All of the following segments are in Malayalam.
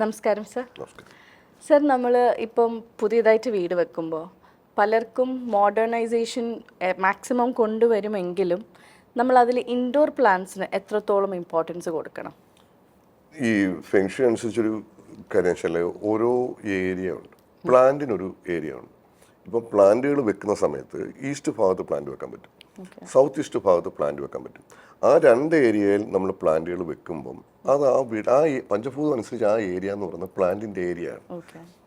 നമസ്കാരം സർ. സർ, നമ്മൾ ഇപ്പം പുതിയതായിട്ട് വീട് വെക്കുമ്പോൾ പലർക്കും മോഡേണൈസേഷൻ മാക്സിമം കൊണ്ടുവരുമെങ്കിലും നമ്മൾ അതിൽ ഇൻഡോർ പ്ലാന്റ്സിന് എത്രത്തോളം ഇമ്പോർട്ടൻസ് കൊടുക്കണം? ഈ ഫെങ്ഷി അനുസരിച്ചൊരു കാര്യം വെച്ചാൽ ഓരോ ഏരിയ ഉണ്ട്, പ്ലാന്റിനൊരു ഏരിയ ഉണ്ട്. ഇപ്പം പ്ലാന്റുകൾ വെക്കുന്ന സമയത്ത് ഈസ്റ്റ് ഭാഗത്ത് പ്ലാന്റ് വെക്കാൻ പറ്റും, സൗത്ത് ഈസ്റ്റ് ഭാഗത്ത് പ്ലാന്റ് വെക്കാൻ പറ്റും. ആ രണ്ട് ഏരിയയിൽ നമ്മൾ പ്ലാന്റുകൾ വെക്കുമ്പം അത് ആ പഞ്ചഭൂതം അനുസരിച്ച് ആ ഏരിയ എന്ന് പറയുന്നത് പ്ലാന്റിൻ്റെ ഏരിയ ആണ്.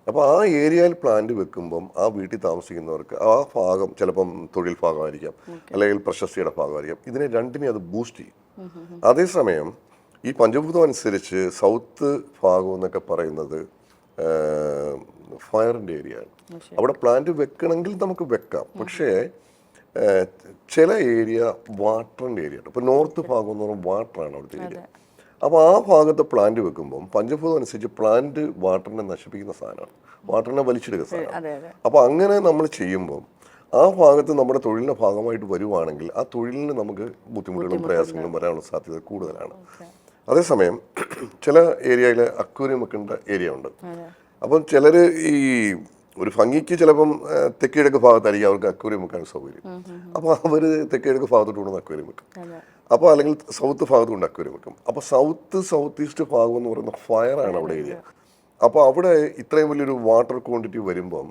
അപ്പോൾ ആ ഏരിയയിൽ പ്ലാന്റ് വെക്കുമ്പം ആ വീട്ടിൽ താമസിക്കുന്നവർക്ക് ആ ഭാഗം ചിലപ്പം തൊഴിൽ ഭാഗമായിരിക്കാം, അല്ലെങ്കിൽ പ്രശസ്തിയുടെ ഭാഗമായിരിക്കാം, ഇതിനെ രണ്ടിനെ അത് ബൂസ്റ്റ് ചെയ്യും. അതേസമയം ഈ പഞ്ചഭൂതം അനുസരിച്ച് സൗത്ത് ഭാഗം എന്നൊക്കെ പറയുന്നത് ഫയറിൻ്റെ ഏരിയ ആണ്. അവിടെ പ്ലാന്റ് വെക്കണമെങ്കിൽ നമുക്ക് വെക്കാം, പക്ഷേ ചില ഏരിയ വാട്ടറിൻ്റെ ഏരിയ ആണ്. ഇപ്പോൾ നോർത്ത് ഭാഗം എന്ന് പറയുമ്പോൾ വാട്ടറാണ് അവിടുത്തെ ഏരിയ. അപ്പോൾ ആ ഭാഗത്ത് പ്ലാന്റ് വെക്കുമ്പം പഞ്ചഭൂതം അനുസരിച്ച് പ്ലാന്റ് വാട്ടറിനെ നശിപ്പിക്കുന്ന സാധനമാണ്, വാട്ടറിനെ വലിച്ചെടുക്കുന്ന സാധനമാണ്. അപ്പോൾ അങ്ങനെ നമ്മൾ ചെയ്യുമ്പം ആ ഭാഗത്ത് നമ്മുടെ തൊഴിലിൻ്റെ ഭാഗമായിട്ട് വരുവാണെങ്കിൽ ആ തൊഴിലിന് നമുക്ക് ബുദ്ധിമുട്ടുകളും പ്രയാസങ്ങളും വരാനുള്ള സാധ്യത കൂടുതലാണ്. അതേസമയം ചില ഏരിയയിൽ അക്വേറിയം വെക്കേണ്ട ഏരിയ ഉണ്ട്. അപ്പം ചിലർ ഈ ഒരു ഭംഗിക്ക് ചിലപ്പം തെക്കിഴക്ക് ഭാഗത്തായിരിക്കും അവർക്ക് അക്വേറിയം വെക്കാൻ സൗകര്യം. അപ്പോൾ അവർ തെക്കിഴക്ക് ഭാഗത്തോട്ട് കൊണ്ടുവന്ന് അക്വേറിയം വെക്കും. അപ്പോൾ അല്ലെങ്കിൽ സൗത്ത് ഭാഗത്ത് കൊണ്ട് അക്വേറിയം വെക്കും. അപ്പോൾ സൗത്ത് ഈസ്റ്റ് ഭാഗം എന്ന് പറയുന്ന ഫയറാണ് അവിടെ ഏരിയ. അപ്പോൾ അവിടെ ഇത്രയും വലിയൊരു വാട്ടർ ക്വാണ്ടിറ്റി വരുമ്പം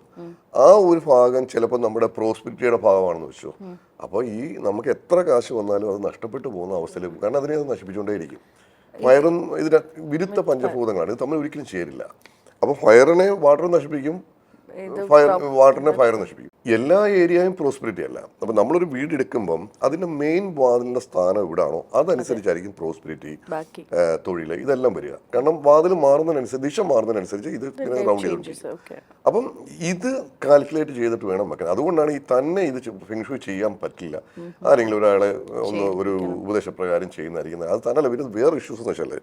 ആ ഒരു ഭാഗം ചിലപ്പോൾ നമ്മുടെ പ്രോസ്പെരിറ്റിയുടെ ഭാഗമാണെന്ന് വെച്ചോ. അപ്പോൾ ഈ നമുക്ക് എത്ര കാശ് വന്നാലും അത് നഷ്ടപ്പെട്ടു പോകുന്ന അവസ്ഥയിൽ, കാരണം അതിനെ അത് നശിപ്പിച്ചുകൊണ്ടേയിരിക്കും. ഫയറും ഇതിന് വിരുദ്ധ പഞ്ചഭൂതങ്ങളാണ്, ഇത് തമ്മിൽ ഒരിക്കലും ചേരില്ല. അപ്പോൾ ഫയറിനെ വാട്ടർ നശിപ്പിക്കും, വാട്ടറിനെ ഫയർ നശിപ്പിക്കും. എല്ലാ ഏരിയയും പ്രോസ്പെരിറ്റി അല്ല. അപ്പം നമ്മളൊരു വീട് എടുക്കുമ്പം അതിൻ്റെ മെയിൻ വാതിലിൻ്റെ സ്ഥാനം എവിടാണോ അതനുസരിച്ചായിരിക്കും പ്രോസ്പെരിറ്റി, തൊഴിൽ, ഇതെല്ലാം വരിക. കാരണം വാതിൽ മാറുന്നതിനനുസരിച്ച്, ദിശ മാറുന്നതിനനുസരിച്ച് ഇത് റൗണ്ട് ചെയ്തിട്ടുണ്ട്. അപ്പം ഇത് കാൽക്കുലേറ്റ് ചെയ്തിട്ട് വേണം വെക്കാൻ. അതുകൊണ്ടാണ് ഈ തന്നെ ഇത് ഫെങ്ഷുയി ചെയ്യാൻ പറ്റില്ല. ആരെങ്കിലും ഒരാളെ ഒരു ഉപദേശപ്രകാരം ചെയ്യുന്നതായിരിക്കുന്നത്. അത് തന്നെയല്ല, വരുന്നത് വേറെ ഇഷ്യൂസ് എന്ന് വെച്ചാൽ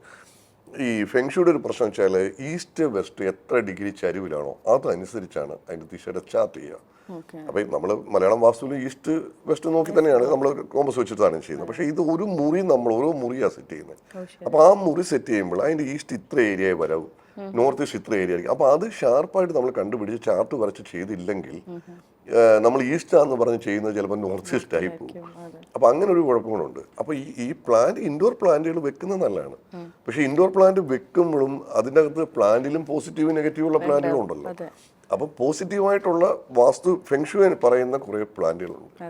ഈ ഫെങ്ഷുയുടെ ഒരു പ്രശ്നം വെച്ചാൽ ഈസ്റ്റ് വെസ്റ്റ് എത്ര ഡിഗ്രി ചരിവിലാണോ അതനുസരിച്ചാണ് അതിൻ്റെ ദിശയുടെ ചാർട്ട് ചെയ്യുക. അപ്പം നമ്മൾ മലയാളം വാസ്തുവിൽ ഈസ്റ്റ് വെസ്റ്റ് നോക്കി തന്നെയാണ് നമ്മൾ കോമ്പസ് വെച്ചിട്ടാണ് ചെയ്യുന്നത്. പക്ഷേ ഇത് ഒരു മുറി നമ്മൾ ഓരോ മുറിയാണ് സെറ്റ് ചെയ്യുന്നത്. അപ്പോൾ ആ മുറി സെറ്റ് ചെയ്യുമ്പോൾ അതിൻ്റെ ഈസ്റ്റ് ഇത്ര ഏരിയയെ വരവും, നോർത്ത് ഈസ്റ്റ് ഇത്ര ഏരിയ ആയിരിക്കും. അപ്പോൾ അത് ഷാർപ്പായിട്ട് നമ്മൾ കണ്ടുപിടിച്ച് ചാർട്ട് വരച്ച് ചെയ്തില്ലെങ്കിൽ നമ്മൾ ഈസ്റ്റ് ആണെന്ന് പറഞ്ഞ് ചെയ്യുന്നത് ചിലപ്പോൾ നോർത്ത് ഈസ്റ്റ് ആയി പോകും. അപ്പോൾ അങ്ങനെ ഒരു കുഴപ്പങ്ങളുണ്ട്. അപ്പോൾ ഈ പ്ലാന്റ് ഇൻഡോർ പ്ലാന്റുകൾ വെക്കുന്നത് നല്ലതാണ്. പക്ഷേ ഇൻഡോർ പ്ലാന്റ് വെക്കുമ്പോഴും അതിൻ്റെ അകത്ത് പ്ലാന്റിലും പോസിറ്റീവ് നെഗറ്റീവുള്ള പ്ലാന്റുകളും ഉണ്ടല്ലോ. അപ്പോൾ പോസിറ്റീവായിട്ടുള്ള വാസ്തു ഫെങ്ഷുയി പറയുന്ന കുറേ പ്ലാന്റുകളുണ്ട്.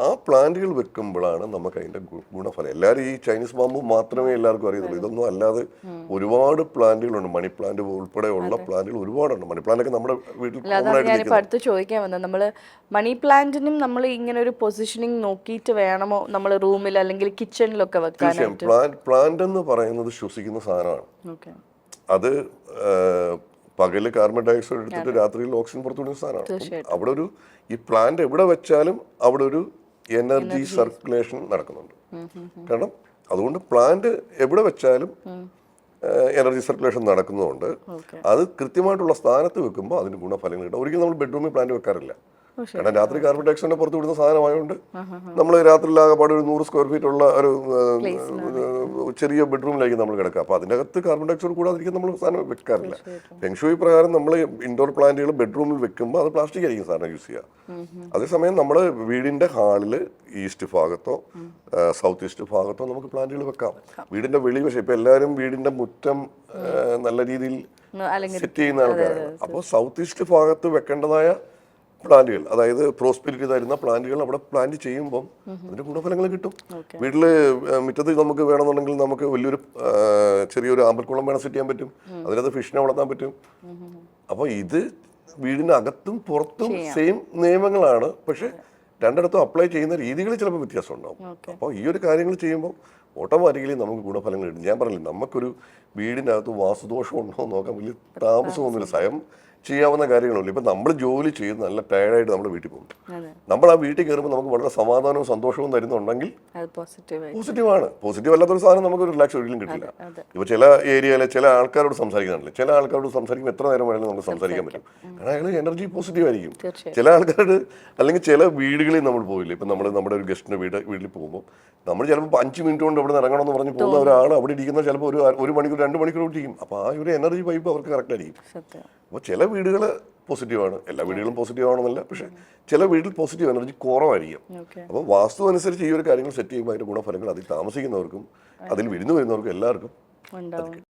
ആ പ്ലാന്റുകൾ വെക്കുമ്പോഴാണ് നമുക്ക് അതിൻ്റെ ഗുണഫലം. എല്ലാവരും ഈ ചൈനീസ് ബാമ്പു മാത്രമേ എല്ലാവർക്കും അറിയത്തുള്ളൂ. ഇതൊന്നും അല്ലാതെ ഒരുപാട് പ്ലാന്റുകളുണ്ട്. മണി പ്ലാന്റ് ഉൾപ്പെടെയുള്ള പ്ലാന്റുകൾ ഒരുപാടുണ്ട്. മണി പ്ലാന്റ് ഒക്കെ നമ്മുടെ വീട്ടിൽ അടുത്ത് ചോദിക്കാൻ വന്നത്, നമ്മൾ മണി പ്ലാന്റിനും നമ്മൾ ഇങ്ങനെ ഒരു പൊസിഷനിങ് നോക്കിയിട്ട് വേണമോ നമ്മൾ റൂമിൽ അല്ലെങ്കിൽ കിച്ചണിലൊക്കെ വെക്കാൻ? പ്ലാന്റ് എന്ന് പറയുന്നത് ശ്വസിക്കുന്ന സാധനമാണ്. അത് പകല് കാർബൺ ഡയോക്സൈഡ് എടുത്തിട്ട് രാത്രിയിൽ ഓക്സിജൻ പുറത്തുവിടുന്ന സാധനമാണ്. അവിടെ ഒരു ഈ പ്ലാന്റ് എവിടെ വെച്ചാലും അവിടെ ഒരു എനർജി സർക്കുലേഷൻ നടക്കുന്നുണ്ട്. കാരണം അതുകൊണ്ട് പ്ലാന്റ് എവിടെ വെച്ചാലും എനർജി സർക്കുലേഷൻ നടക്കുന്നതുകൊണ്ട് അത് കൃത്യമായിട്ടുള്ള സ്ഥാനത്ത് വെക്കുമ്പോൾ അതിന് ഗുണഫലങ്ങൾ കിട്ടും. ഒരിക്കലും നമ്മൾ ബെഡ്റൂമിൽ പ്ലാന്റ് വെക്കാറില്ല. കാരണം രാത്രി കാർബൺ ഡയോക്സൈഡിനെ പുറത്ത് വിടുന്ന സാധനമായതുകൊണ്ട് നമ്മൾ രാത്രിയിലാകപ്പാട് ഒരു 100 സ്ക്വയർ ഫീറ്റ് ഉള്ള ഒരു ചെറിയ ബെഡ്റൂമിലായിരിക്കും നമ്മൾ കിടക്കുക. അപ്പോൾ അതിൻ്റെ അകത്ത് കാർബൺ ഡയോക്സൈഡ് കൂടാതിരിക്കും നമ്മൾ സാധനം വെക്കാറില്ല. ഫെങ്ഷുയി പ്രകാരം നമ്മൾ ഇൻഡോർ പ്ലാന്റുകൾ ബെഡ്റൂമിൽ വെക്കുമ്പോൾ അത് പ്ലാസ്റ്റിക് ആയിരിക്കും സാധനം യൂസ് ചെയ്യുക. അതേസമയം നമ്മൾ വീടിൻ്റെ ഹാളിൽ ഈസ്റ്റ് ഭാഗത്തോ സൗത്ത് ഈസ്റ്റ് ഭാഗത്തോ നമുക്ക് പ്ലാന്റുകൾ വെക്കാം. വീടിൻ്റെ വെളിവശം ഇപ്പോൾ എല്ലാവരും വീടിൻ്റെ മുറ്റം നല്ല രീതിയിൽ സെറ്റ് ചെയ്യുന്ന ആൾക്കാരാണ്. അപ്പോൾ സൗത്ത് ഈസ്റ്റ് ഭാഗത്ത് വെക്കേണ്ടതായ പ്ലാന്റുകൾ, അതായത് പ്രോസ്പെരിറ്റി തരുന്ന പ്ലാന്റുകൾ അവിടെ പ്ലാന്റ് ചെയ്യുമ്പം അതിന്റെ ഗുണഫലങ്ങൾ കിട്ടും. വീട്ടില് മുറ്റത്ത് നമുക്ക് വേണമെന്നുണ്ടെങ്കിൽ നമുക്ക് വലിയൊരു ചെറിയൊരു ആമ്പൽക്കുളം വേണം സെറ്റ് ചെയ്യാൻ പറ്റും. അതിനകത്ത് ഫിഷിനെ വളർത്താൻ പറ്റും. അപ്പോൾ ഇത് വീടിന് അകത്തും പുറത്തും സെയിം നിയമങ്ങളാണ്. പക്ഷെ രണ്ടിടത്തും അപ്ലൈ ചെയ്യുന്ന രീതികൾ ചിലപ്പോൾ വ്യത്യാസം ഉണ്ടാവും. അപ്പോൾ ഈ ഒരു കാര്യങ്ങൾ ചെയ്യുമ്പോൾ ഓട്ടോമാറ്റിക്കലി നമുക്ക് ഗുണഫലങ്ങൾ കിട്ടും. ഞാൻ പറഞ്ഞില്ല, നമുക്കൊരു വീടിനകത്ത് വാസ്തുദോഷം ഉണ്ടോ എന്ന് നോക്കാൻ വലിയ താമസമൊന്നുമില്ല. സ്വയം ചെയ്യാവുന്ന കാര്യങ്ങളുള്ളൂ. ഇപ്പം നമ്മൾ ജോലി ചെയ്ത് നല്ല ടയർഡായിട്ട് നമ്മൾ വീട്ടിൽ പോകും. നമ്മൾ ആ വീട്ടിൽ കയറുമ്പോൾ നമുക്ക് വളരെ സമാധാനവും സന്തോഷവും തരുന്നുണ്ടെങ്കിൽ പോസിറ്റീവാണ്. പോസിറ്റീവ് അല്ലാത്തൊരു സാധനം നമുക്ക് ഒരു റിലാക്സ് ഒരിക്കലും കിട്ടില്ല. ഇപ്പോൾ ചില ഏരിയയിലെ ചില ആൾക്കാരോട് സംസാരിക്കുന്നുണ്ടല്ലോ, ചില ആൾക്കാരോട് സംസാരിക്കുമ്പോൾ എത്ര നേരം വേണമെങ്കിലും നമുക്ക് സംസാരിക്കാൻ പറ്റും. കാരണം അയാൾ എനർജി പോസിറ്റീവ് ആയിരിക്കും. ചില ആൾക്കാരോട് അല്ലെങ്കിൽ ചില വീടുകളിൽ നമ്മൾ പോയില്ല, ഇപ്പം നമ്മൾ നമ്മുടെ ഒരു ഗസ്റ്റിൻ്റെ വീട്ടിൽ പോകുമ്പോൾ നമ്മൾ ചിലപ്പോൾ 5 മിനിറ്റ് കൊണ്ട് ഇവിടെ നിന്ന് ഇറങ്ങണമെന്ന് പറഞ്ഞ് പോകുന്ന ഒരാൾ അവിടെ ഇരിക്കുന്ന ചിലപ്പോൾ ഒരു മണിക്കൂർ 2 മണിക്കൂർ ചെയ്യും. അപ്പോൾ ആ ഒരു എനർജി വൈബ് അവർക്ക് കറക്റ്റ് ആയിരിക്കും. സത്യം. അപ്പോൾ ചില വീടുകൾ പോസിറ്റീവാണ്, എല്ലാ വീടുകളും പോസിറ്റീവ് ആണെന്നല്ല, പക്ഷേ ചില വീട്ടിൽ പോസിറ്റീവ് എനർജി കുറവായിരിക്കും. ഓക്കെ. അപ്പോൾ വാസ്തു അനുസരിച്ച് ഈ ഒരു കാര്യങ്ങൾ സെറ്റ് ചെയ്യുമ്പോൾ അതിൻ്റെ ഗുണഫലങ്ങൾ അതിൽ താമസിക്കുന്നവർക്കും അതിൽ വിരുന്നു വരുന്നവർക്കും എല്ലാവർക്കും ഉണ്ടാവും.